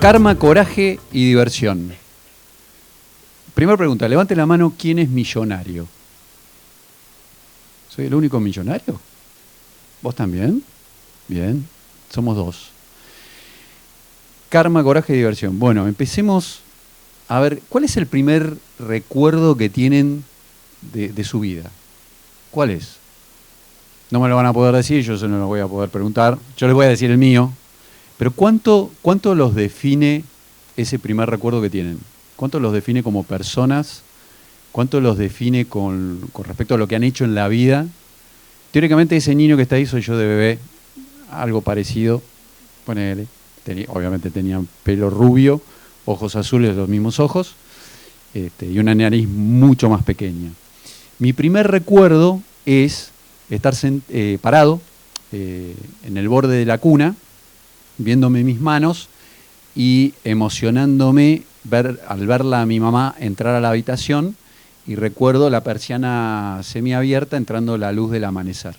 Karma, coraje y diversión. Primera pregunta, levante la mano, ¿quién es millonario? ¿Soy el único millonario? ¿Vos también? Bien, somos dos. Karma, coraje y diversión. Bueno, empecemos a ver, ¿cuál es el primer recuerdo que tienen de su vida? ¿Cuál es? No me lo van a poder decir, yo se lo voy a poder preguntar. Yo les voy a decir el mío. Pero ¿cuánto los define ese primer recuerdo que tienen? ¿Cuánto los define como personas? ¿Cuánto los define con respecto a lo que han hecho en la vida? Teóricamente ese niño que está ahí soy yo de bebé, algo parecido. Ponele, obviamente tenía pelo rubio, ojos azules, los mismos ojos, y una nariz mucho más pequeña. Mi primer recuerdo es estar parado en el borde de la cuna, viéndome mis manos y emocionándome al verla a mi mamá entrar a la habitación, y recuerdo la persiana semiabierta entrando la luz del amanecer.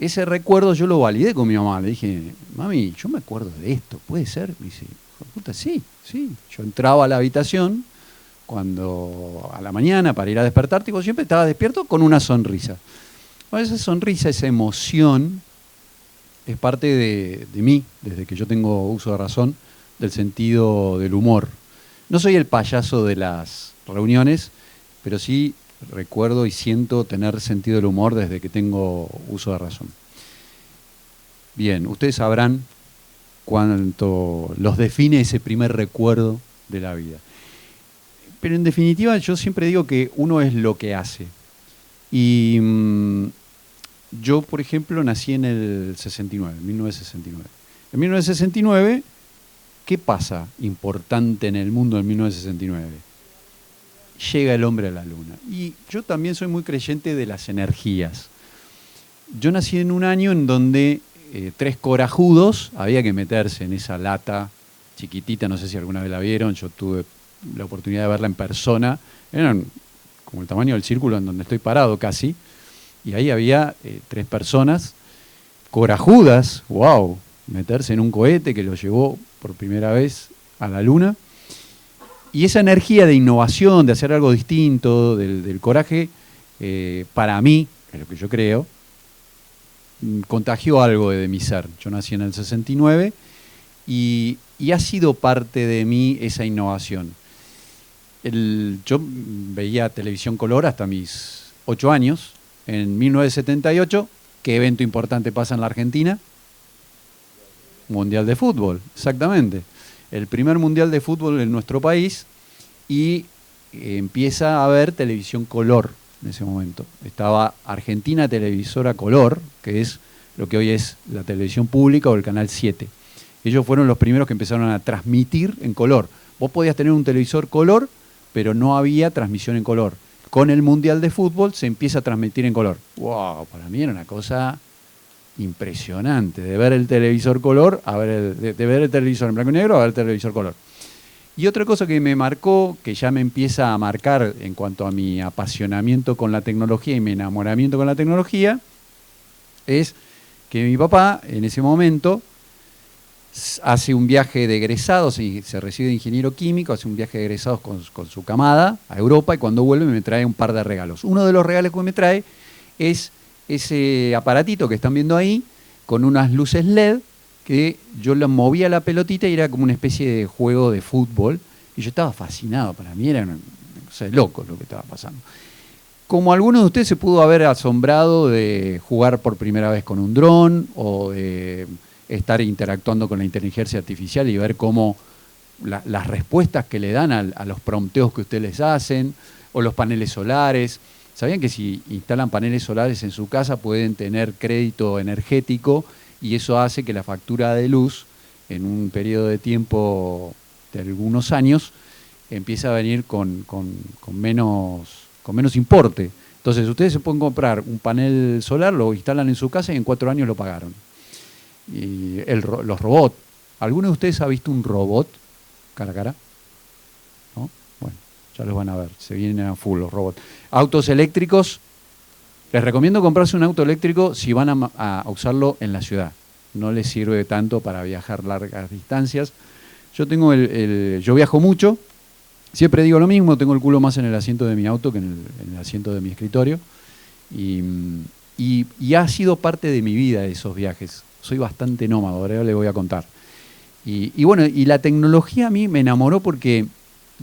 Ese recuerdo yo lo validé con mi mamá, le dije, mami, yo me acuerdo de esto, ¿puede ser? Me dice, puta, sí. Yo entraba a la habitación cuando a la mañana para ir a despertarte, y siempre estaba despierto con una sonrisa. Bueno, esa sonrisa, esa emoción, es parte de mí, desde que yo tengo uso de razón, del sentido del humor. No soy el payaso de las reuniones, pero sí recuerdo y siento tener sentido del humor desde que tengo uso de razón. Bien, ustedes sabrán cuánto los define ese primer recuerdo de la vida. Pero en definitiva yo siempre digo que uno es lo que hace. Y yo, por ejemplo, nací en el 69, 1969. En 1969, ¿qué pasa importante en el mundo en 1969? Llega el hombre a la luna. Y yo también soy muy creyente de las energías. Yo nací en un año en donde 3 corajudos había que meterse en esa lata chiquitita, no sé si alguna vez la vieron, yo tuve la oportunidad de verla en persona, eran como el tamaño del círculo en donde estoy parado casi, y ahí había 3 personas corajudas, wow, meterse en un cohete que los llevó por primera vez a la luna. Y esa energía de innovación, de hacer algo distinto, del coraje, para mí, es lo que yo creo, contagió algo de mi ser. Yo nací en el 69 y ha sido parte de mí esa innovación. Yo veía televisión color hasta mis 8 años. En 1978, ¿qué evento importante pasa en la Argentina? Mundial de fútbol, exactamente. El primer mundial de fútbol en nuestro país, y empieza a haber televisión color en ese momento. Estaba Argentina Televisora Color, que es lo que hoy es la televisión pública o el Canal 7. Ellos fueron los primeros que empezaron a transmitir en color. Vos podías tener un televisor color, pero no había transmisión en color. Con el Mundial de Fútbol se empieza a transmitir en color. ¡Wow! Para mí era una cosa impresionante, de ver el televisor color, de ver el televisor en blanco y negro a ver el televisor color. Y otra cosa que me marcó, que ya me empieza a marcar en cuanto a mi apasionamiento con la tecnología y mi enamoramiento con la tecnología, es que mi papá en ese momento hace un viaje de egresados, y se recibe de ingeniero químico, hace un viaje de egresados con su camada a Europa, y cuando vuelve me trae un par de regalos. Uno de los regalos que me trae es ese aparatito que están viendo ahí, con unas luces LED, que yo le movía la pelotita y era como una especie de juego de fútbol, y yo estaba fascinado. Para mí era una cosa de loco lo que estaba pasando. Como alguno de ustedes se pudo haber asombrado de jugar por primera vez con un dron, o de estar interactuando con la inteligencia artificial y ver cómo las respuestas que le dan a los prompteos que ustedes les hacen, o los paneles solares. ¿Sabían que si instalan paneles solares en su casa pueden tener crédito energético, y eso hace que la factura de luz en un periodo de tiempo de algunos años empiece a venir con menos importe? Entonces ustedes se pueden comprar un panel solar, lo instalan en su casa y en 4 años lo pagaron. Y los robots, ¿alguno de ustedes ha visto un robot cara a cara? ¿No? Bueno, ya los van a ver, se vienen a full los robots. Autos eléctricos, les recomiendo comprarse un auto eléctrico si van a usarlo en la ciudad. No les sirve tanto para viajar largas distancias, Yo viajo mucho, siempre digo lo mismo, tengo el culo más en el asiento de mi auto que en el asiento de mi escritorio. Y ha sido parte de mi vida esos viajes. Soy bastante nómada, ahora le voy a contar. Y bueno, y la tecnología a mí me enamoró porque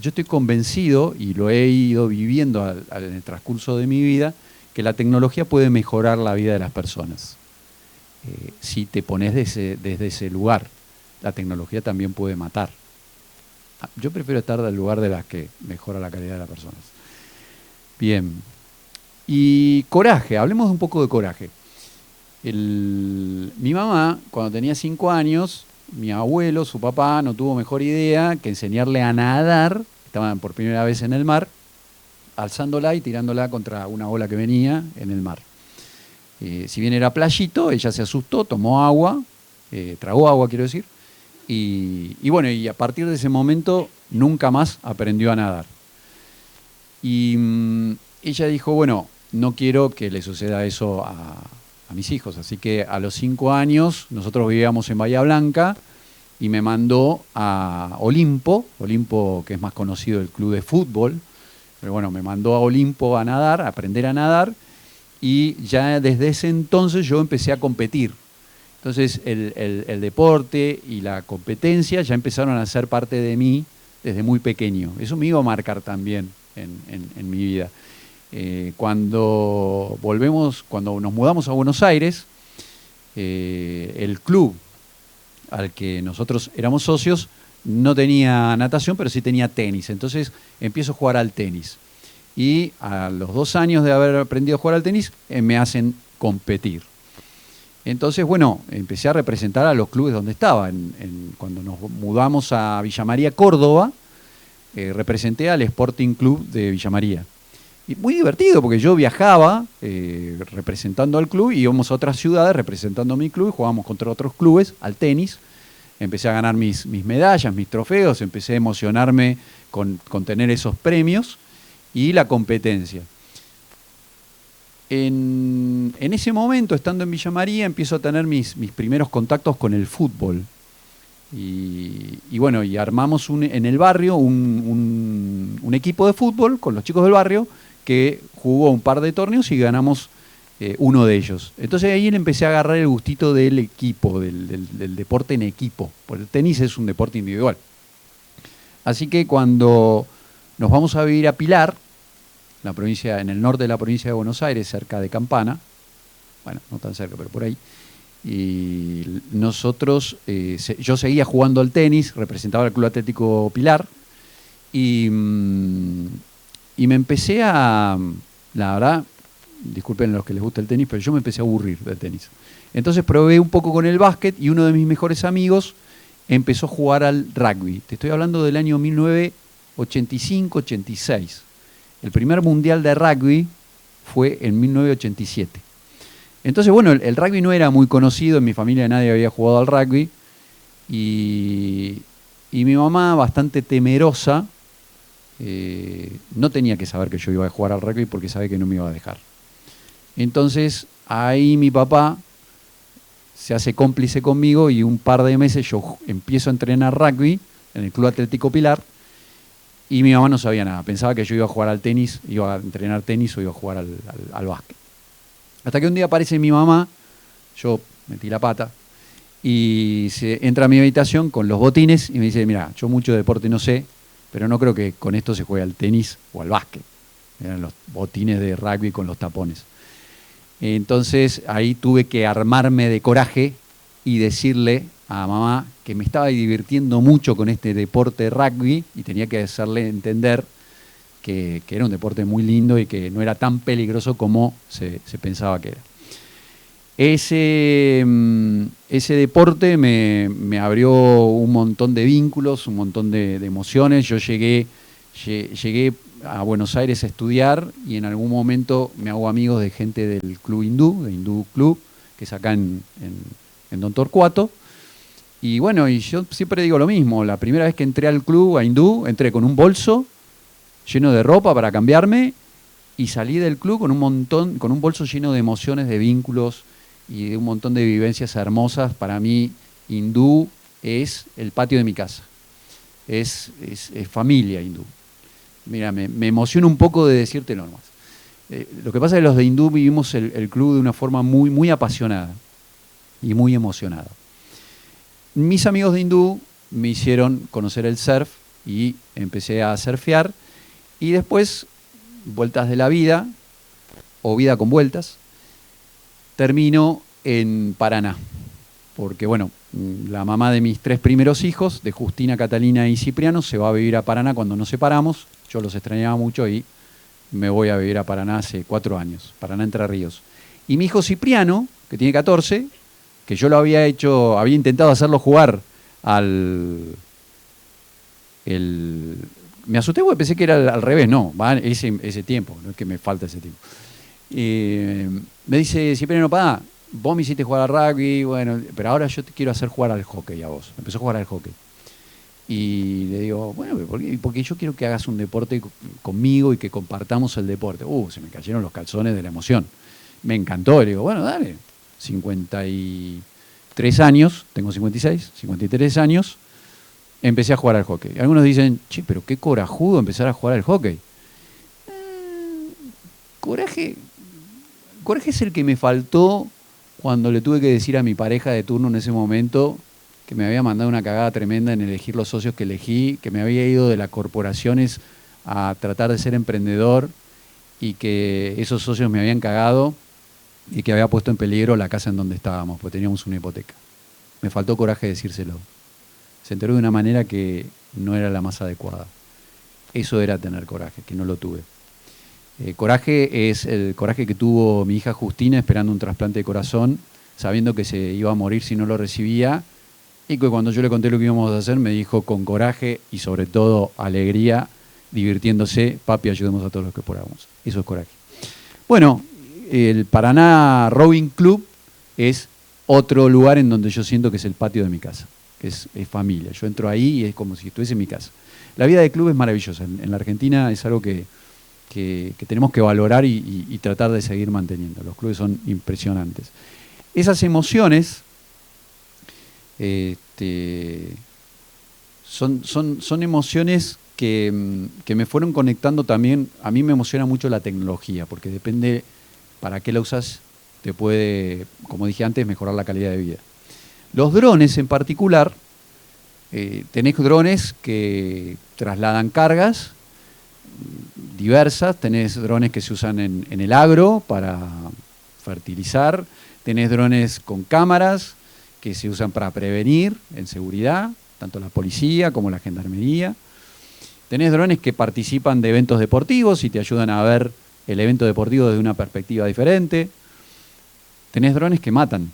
yo estoy convencido, y lo he ido viviendo en el transcurso de mi vida, que la tecnología puede mejorar la vida de las personas. Si te pones desde ese lugar, la tecnología también puede matar. Yo prefiero estar del lugar de las que mejora la calidad de las personas. Bien. Y coraje, hablemos un poco de coraje. Mi mamá, cuando tenía 5 años, mi abuelo, su papá, no tuvo mejor idea que enseñarle a nadar. Estaban por primera vez en el mar, alzándola y tirándola contra una ola que venía en el mar. Si bien era playito, ella se asustó, tomó agua, tragó agua, quiero decir, y bueno, y a partir de ese momento nunca más aprendió a nadar. Y ella dijo, bueno, no quiero que le suceda eso a mis hijos, así que a los 5 años nosotros vivíamos en Bahía Blanca y me mandó a Olimpo, que es más conocido el club de fútbol, pero bueno, me mandó a Olimpo a nadar, a aprender a nadar, y ya desde ese entonces yo empecé a competir. Entonces el deporte y la competencia ya empezaron a ser parte de mí desde muy pequeño. Eso me iba a marcar también en mi vida. Cuando nos mudamos a Buenos Aires, el club al que nosotros éramos socios no tenía natación, pero sí tenía tenis. Entonces empiezo a jugar al tenis. Y a los 2 años de haber aprendido a jugar al tenis, me hacen competir. Entonces, bueno, empecé a representar a los clubes donde estaba. Cuando nos mudamos a Villa María, Córdoba, representé al Sporting Club de Villa María. Y muy divertido, porque yo viajaba representando al club y íbamos a otras ciudades representando a mi club y jugábamos contra otros clubes al tenis. Empecé a ganar mis medallas, mis trofeos, empecé a emocionarme con tener esos premios y la competencia. En ese momento, estando en Villa María, empiezo a tener mis primeros contactos con el fútbol. Y bueno, y armamos en el barrio un equipo de fútbol con los chicos del barrio que jugó un par de torneos y ganamos uno de ellos. Entonces ahí le empecé a agarrar el gustito del equipo, del deporte en equipo, porque el tenis es un deporte individual. Así que cuando nos vamos a vivir a Pilar, en el norte de la provincia de Buenos Aires, cerca de Campana, bueno, no tan cerca, pero por ahí, y nosotros, yo seguía jugando al tenis, representaba al Club Atlético Pilar, y me empecé la verdad, disculpen los que les gusta el tenis, pero yo me empecé a aburrir del tenis. Entonces probé un poco con el básquet y uno de mis mejores amigos empezó a jugar al rugby. Te estoy hablando del año 1985-86. El primer mundial de rugby fue en 1987. Entonces, bueno, el rugby no era muy conocido, en mi familia nadie había jugado al rugby, y mi mamá, bastante temerosa, no tenía que saber que yo iba a jugar al rugby porque sabe que no me iba a dejar. Entonces, ahí mi papá se hace cómplice conmigo y un par de meses yo empiezo a entrenar rugby en el Club Atlético Pilar. Y mi mamá no sabía nada, pensaba que yo iba a jugar al tenis, iba a entrenar tenis o iba a jugar al básquet. Hasta que un día aparece mi mamá, yo metí la pata, y entra a mi habitación con los botines y me dice, mira, yo mucho de deporte no sé, pero no creo que con esto se juegue al tenis o al básquet. Eran los botines de rugby con los tapones. Entonces ahí tuve que armarme de coraje y decirle a mamá que me estaba divirtiendo mucho con este deporte de rugby y tenía que hacerle entender que era un deporte muy lindo y que no era tan peligroso como se pensaba que era. Ese deporte me abrió un montón de vínculos, un montón de emociones. Yo llegué a Buenos Aires a estudiar y en algún momento me hago amigos de gente del Club Hindú, de Hindú Club, que es acá en Don Torcuato. Y bueno, y yo siempre digo lo mismo, la primera vez que entré al club, a Hindú, entré con un bolso lleno de ropa para cambiarme y salí del club con un bolso lleno de emociones, de vínculos y de un montón de vivencias hermosas. Para mí, Hindú es el patio de mi casa. es familia hindú. Mira, me emociona un poco de decírtelo nomás. Lo que pasa es que los de hindú vivimos el club de una forma muy, muy apasionada y muy emocionada. Mis amigos de hindú me hicieron conocer el surf y empecé a surfear, y después, vueltas de la vida, o vida con vueltas, termino en Paraná. Porque bueno, la mamá de mis 3 primeros hijos, de Justina, Catalina y Cipriano, se va a vivir a Paraná cuando nos separamos. Yo los extrañaba mucho y me voy a vivir a Paraná hace 4 años, Paraná Entre Ríos. Y mi hijo Cipriano, que tiene 14, que yo lo había intentado hacerlo jugar me asusté porque pensé que era al revés, no, va ese tiempo, no es que me falta ese tiempo. Me dice Cipriano, papá, vos me hiciste jugar al rugby, bueno, pero ahora yo te quiero hacer jugar al hockey a vos. Empezó a jugar al hockey. Y le digo, bueno, porque yo quiero que hagas un deporte conmigo y que compartamos el deporte. Se me cayeron los calzones de la emoción. Me encantó, le digo, bueno, dale. 53 años, tengo 56, 53 años, empecé a jugar al hockey. Algunos dicen, che, pero qué corajudo empezar a jugar al hockey. Coraje es el que me faltó cuando le tuve que decir a mi pareja de turno en ese momento que me había mandado una cagada tremenda en elegir los socios que elegí, que me había ido de las corporaciones a tratar de ser emprendedor y que esos socios me habían cagado y que había puesto en peligro la casa en donde estábamos, porque teníamos una hipoteca. Me faltó coraje de decírselo. Se enteró de una manera que no era la más adecuada. Eso era tener coraje, que no lo tuve. Coraje es el coraje que tuvo mi hija Justina esperando un trasplante de corazón, sabiendo que se iba a morir si no lo recibía, y que cuando yo le conté lo que íbamos a hacer, me dijo con coraje y sobre todo alegría, divirtiéndose, papi, ayudemos a todos los que podamos. Eso es coraje. Bueno, el Paraná Rowing Club es otro lugar en donde yo siento que es el patio de mi casa, que es familia. Yo entro ahí y es como si estuviese en mi casa. La vida de club es maravillosa. En la Argentina es algo que tenemos que valorar y tratar de seguir manteniendo. Los clubes son impresionantes. Esas emociones son emociones que me fueron conectando también. A mí me emociona mucho la tecnología, porque depende para qué la usas, te puede, como dije antes, mejorar la calidad de vida. Los drones en particular, tenés drones que trasladan cargas diversas, tenés drones que se usan en el agro para fertilizar, tenés drones con cámaras que se usan para prevenir en seguridad, tanto la policía como la gendarmería. Tenés drones que participan de eventos deportivos y te ayudan a ver el evento deportivo desde una perspectiva diferente. Tenés drones que matan.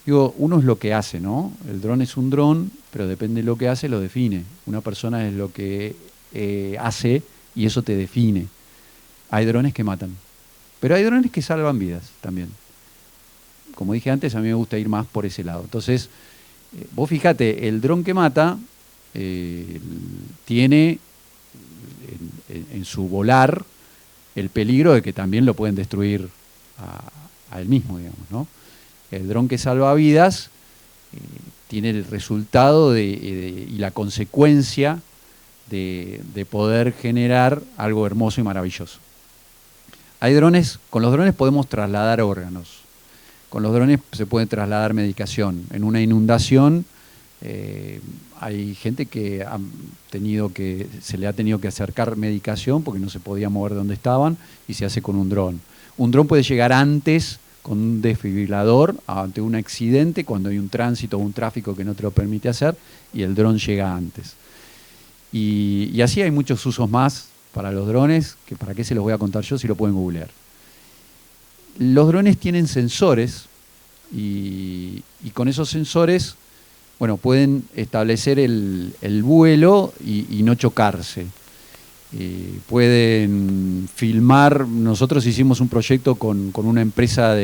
Digo, uno es lo que hace, ¿no? El dron es un dron, pero depende de lo que hace, lo define. Una persona es lo que hace y eso te define. Hay drones que matan, pero hay drones que salvan vidas también. Como dije antes, a mí me gusta ir más por ese lado. Entonces, vos fíjate, el dron que mata tiene en su volar el peligro de que también lo pueden destruir a él mismo, digamos, ¿no? El dron que salva vidas tiene el resultado y la consecuencia de poder generar algo hermoso y maravilloso. Hay drones, con los drones podemos trasladar órganos, con los drones se puede trasladar medicación. En una inundación hay gente que se le ha tenido que acercar medicación porque no se podía mover de donde estaban y se hace con un dron. Un dron puede llegar antes con un desfibrilador ante un accidente, cuando hay un tránsito o un tráfico que no te lo permite hacer, y el dron llega antes. Y así hay muchos usos más para los drones, que para qué se los voy a contar yo si lo pueden googlear. Los drones tienen sensores y con esos sensores, bueno, pueden establecer el vuelo y no chocarse. Pueden filmar. Nosotros hicimos un proyecto con una empresa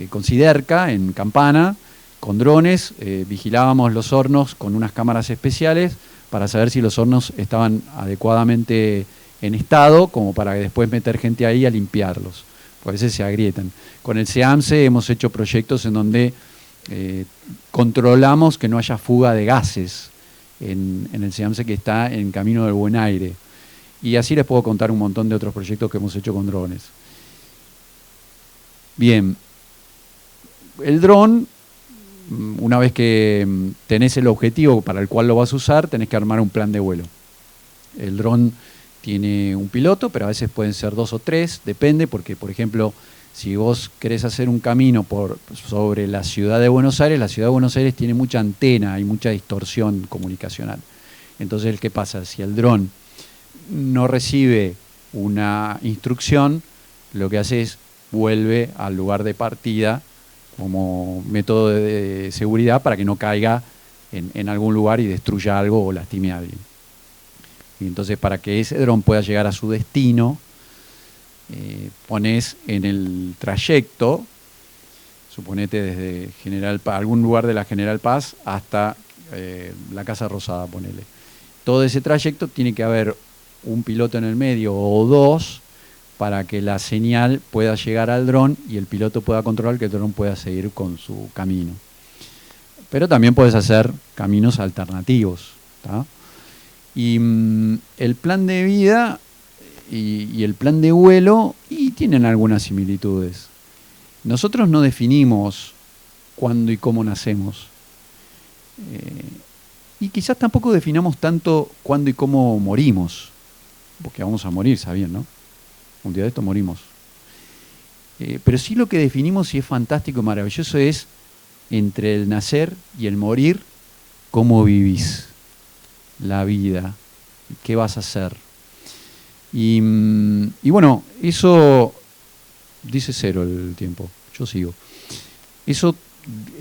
con Siderca en Campana, con drones, vigilábamos los hornos con unas cámaras especiales para saber si los hornos estaban adecuadamente en estado, como para después meter gente ahí a limpiarlos, porque a veces se agrietan. Con el SEAMSE hemos hecho proyectos en donde controlamos que no haya fuga de gases en el SEAMSE que está en Camino del Buen Aire. Y así les puedo contar un montón de otros proyectos que hemos hecho con drones. Bien, el dron, una vez que tenés el objetivo para el cual lo vas a usar, tenés que armar un plan de vuelo. El dron tiene un piloto, pero a veces pueden ser 2 o 3, depende, porque por ejemplo, si vos querés hacer un camino sobre la ciudad de Buenos Aires tiene mucha antena y mucha distorsión comunicacional. Entonces, ¿qué pasa? Si el dron no recibe una instrucción, lo que hace es vuelve al lugar de partida como método de seguridad para que no caiga en algún lugar y destruya algo o lastime a alguien. Y entonces, para que ese dron pueda llegar a su destino, pones en el trayecto, suponete desde General Paz, algún lugar de la General Paz hasta la Casa Rosada, ponele. Todo ese trayecto tiene que haber un piloto en el medio o 2 para que la señal pueda llegar al dron y el piloto pueda controlar que el dron pueda seguir con su camino. Pero también puedes hacer caminos alternativos, ¿tá? Y el plan de vida y el plan de vuelo tienen algunas similitudes. Nosotros no definimos cuándo y cómo nacemos. Y quizás tampoco definamos tanto cuándo y cómo morimos. Porque vamos a morir, ¿sabían, no? Un día de esto morimos. Pero sí lo que definimos, y es fantástico y maravilloso, es entre el nacer y el morir, cómo vivís la vida, qué vas a hacer. Y bueno, eso dice 0 el tiempo, yo sigo. Eso,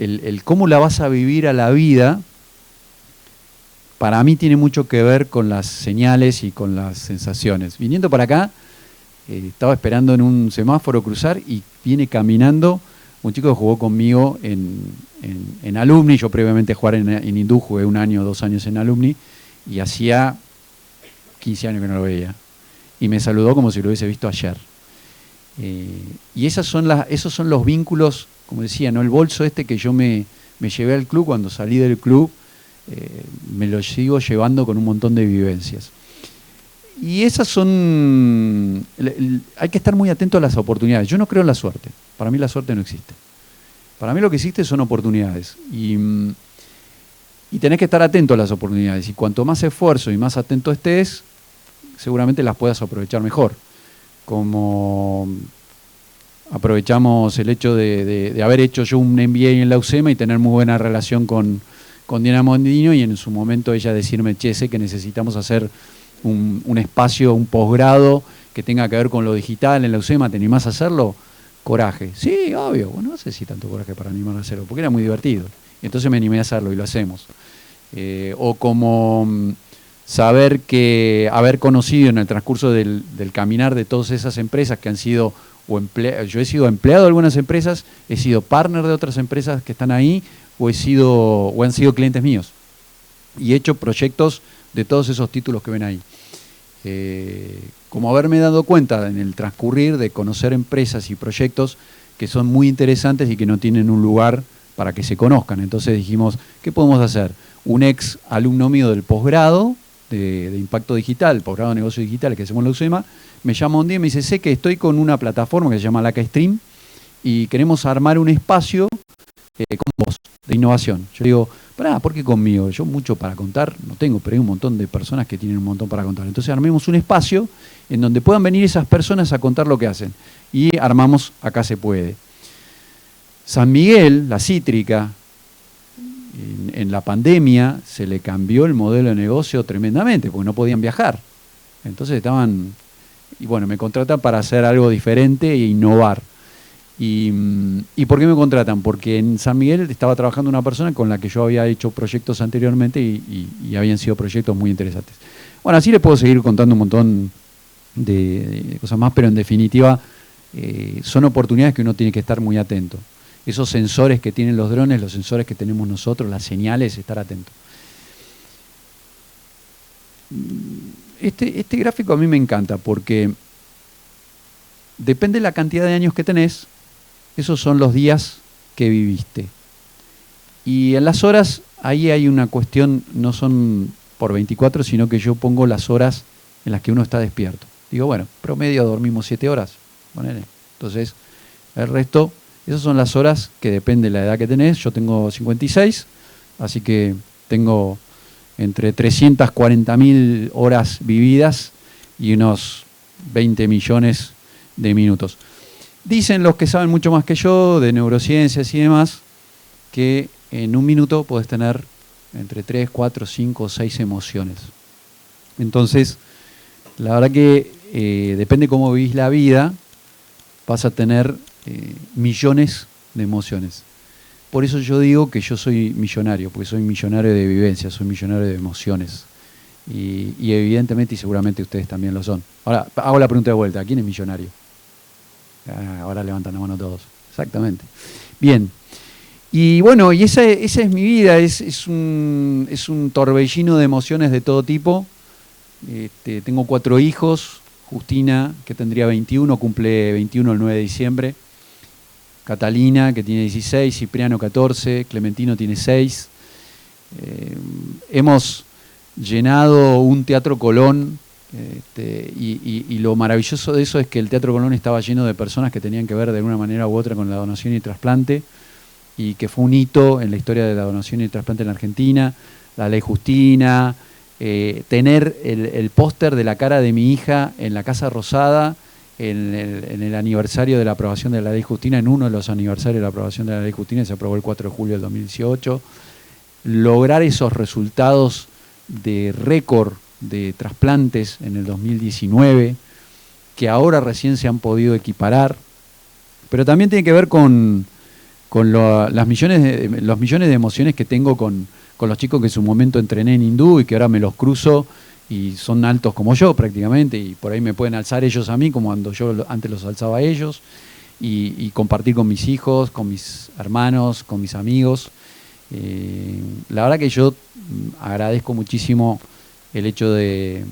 el cómo la vas a vivir a la vida, para mí tiene mucho que ver con las señales y con las sensaciones. Viniendo para acá, estaba esperando en un semáforo cruzar y viene caminando un chico que jugó conmigo en Alumni. Yo previamente jugar en Hindú, jugué 1 año, 2 años en Alumni, y hacía 15 años que no lo veía. Y me saludó como si lo hubiese visto ayer. Y esos son los vínculos, como decía, ¿no? El bolso este que yo me llevé al club, cuando salí del club, me lo sigo llevando con un montón de vivencias. Y esas son... hay que estar muy atento a las oportunidades. Yo no creo en la suerte. Para mí la suerte no existe. Para mí lo que existe son oportunidades. Y tenés que estar atento a las oportunidades. Y cuanto más esfuerzo y más atento estés, seguramente las puedas aprovechar mejor. Como aprovechamos el hecho de haber hecho yo un MBA en la UCEMA y tener muy buena relación con Diana Mondino, y en su momento ella decirme, che, sé que necesitamos hacer un espacio, un posgrado que tenga que ver con lo digital en la UCEMA, ¿te animás a hacerlo? Coraje. Sí, obvio. Bueno, no sé si tanto coraje para animar a hacerlo, porque era muy divertido. Y entonces me animé a hacerlo y lo hacemos. O como saber que haber conocido en el transcurso del caminar de todas esas empresas que han sido, yo he sido empleado de algunas empresas, he sido partner de otras empresas que están ahí, o han sido clientes míos. Y he hecho proyectos de todos esos títulos que ven ahí. Como haberme dado cuenta en el transcurrir de conocer empresas y proyectos que son muy interesantes y que no tienen un lugar para que se conozcan. Entonces dijimos, ¿qué podemos hacer? Un ex alumno mío del posgrado de Impacto Digital, posgrado de Negocios Digitales que hacemos en la UCEMA, me llama un día y me dice, sé que estoy con una plataforma que se llama Laca Stream y queremos armar un espacio con vos, de innovación. Yo digo, ¿por qué conmigo? Yo mucho para contar no tengo, pero hay un montón de personas que tienen un montón para contar. Entonces armemos un espacio en donde puedan venir esas personas a contar lo que hacen. Y armamos Acá se puede. San Miguel, la cítrica, en la pandemia se le cambió el modelo de negocio tremendamente, porque no podían viajar. Entonces me contratan para hacer algo diferente e innovar. ¿Y por qué me contratan? Porque en San Miguel estaba trabajando una persona con la que yo había hecho proyectos anteriormente y habían sido proyectos muy interesantes. Bueno, así les puedo seguir contando un montón de cosas más, pero en definitiva son oportunidades que uno tiene que estar muy atento. Esos sensores que tienen los drones, los sensores que tenemos nosotros, las señales, estar atento. Este gráfico a mí me encanta porque depende de la cantidad de años que tenés, esos son los días que viviste. Y en las horas ahí hay una cuestión, no son por 24, sino que yo pongo las horas en las que uno está despierto. Digo, bueno, promedio dormimos 7 horas, ponele. Entonces, el resto, esas son las horas que depende de la edad que tenés. Yo tengo 56, así que tengo entre 340.000 horas vividas y unos 20 millones de minutos. Dicen los que saben mucho más que yo de neurociencias y demás, que en un minuto podés tener entre 3, 4, 5, 6 emociones. Entonces, la verdad que depende cómo vivís la vida, vas a tener millones de emociones. Por eso yo digo que yo soy millonario, porque soy millonario de vivencias, soy millonario de emociones. Y evidentemente y seguramente ustedes también lo son. Ahora, hago la pregunta de vuelta, ¿quién es millonario? Ahora levantan la mano todos. Exactamente. Bien. Y bueno, y esa es mi vida, es un torbellino de emociones de todo tipo. Tengo 4 hijos. Justina, que tendría 21, cumple 21 el 9 de diciembre. Catalina, que tiene 16, Cipriano 14, Clementino tiene 6. Hemos llenado un Teatro Colón, y lo maravilloso de eso es que el Teatro Colón estaba lleno de personas que tenían que ver de una manera u otra con la donación y trasplante, y que fue un hito en la historia de la donación y trasplante en la Argentina, la ley Justina, tener el póster de la cara de mi hija en la Casa Rosada, en el aniversario de la aprobación de la ley Justina, en uno de los aniversarios de la aprobación de la ley Justina, se aprobó el 4 de julio del 2018, lograr esos resultados de récord de trasplantes en el 2019, que ahora recién se han podido equiparar, pero también tiene que ver con los millones de emociones que tengo con los chicos que en su momento entrené en hindú y que ahora me los cruzo y son altos como yo prácticamente, y por ahí me pueden alzar ellos a mí como cuando yo antes los alzaba a ellos, y compartir con mis hijos, con mis hermanos, con mis amigos. La verdad que yo agradezco muchísimo el hecho de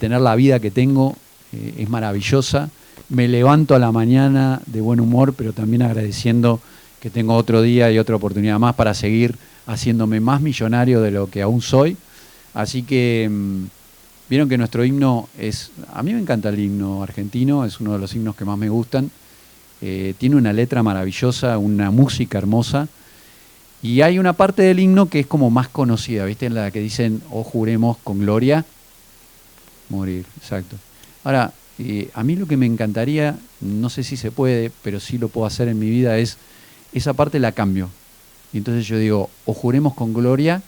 tener la vida que tengo, es maravillosa. Me levanto a la mañana de buen humor, pero también agradeciendo que tengo otro día y otra oportunidad más para seguir haciéndome más millonario de lo que aún soy. Así que vieron que nuestro himno a mí me encanta el himno argentino, es uno de los himnos que más me gustan. Tiene una letra maravillosa, una música hermosa. Y hay una parte del himno que es como más conocida, ¿viste? En la que dicen, oh juremos con gloria morir. Exacto. Ahora, a mí lo que me encantaría, no sé si se puede, pero sí lo puedo hacer en mi vida, es esa parte la cambio. Y entonces yo digo, o juremos con gloria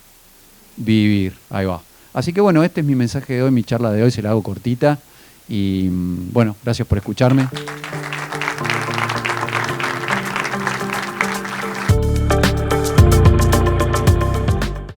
vivir. Ahí va. Así que bueno, este es mi mensaje de hoy, mi charla de hoy, se la hago cortita. Y bueno, gracias por escucharme.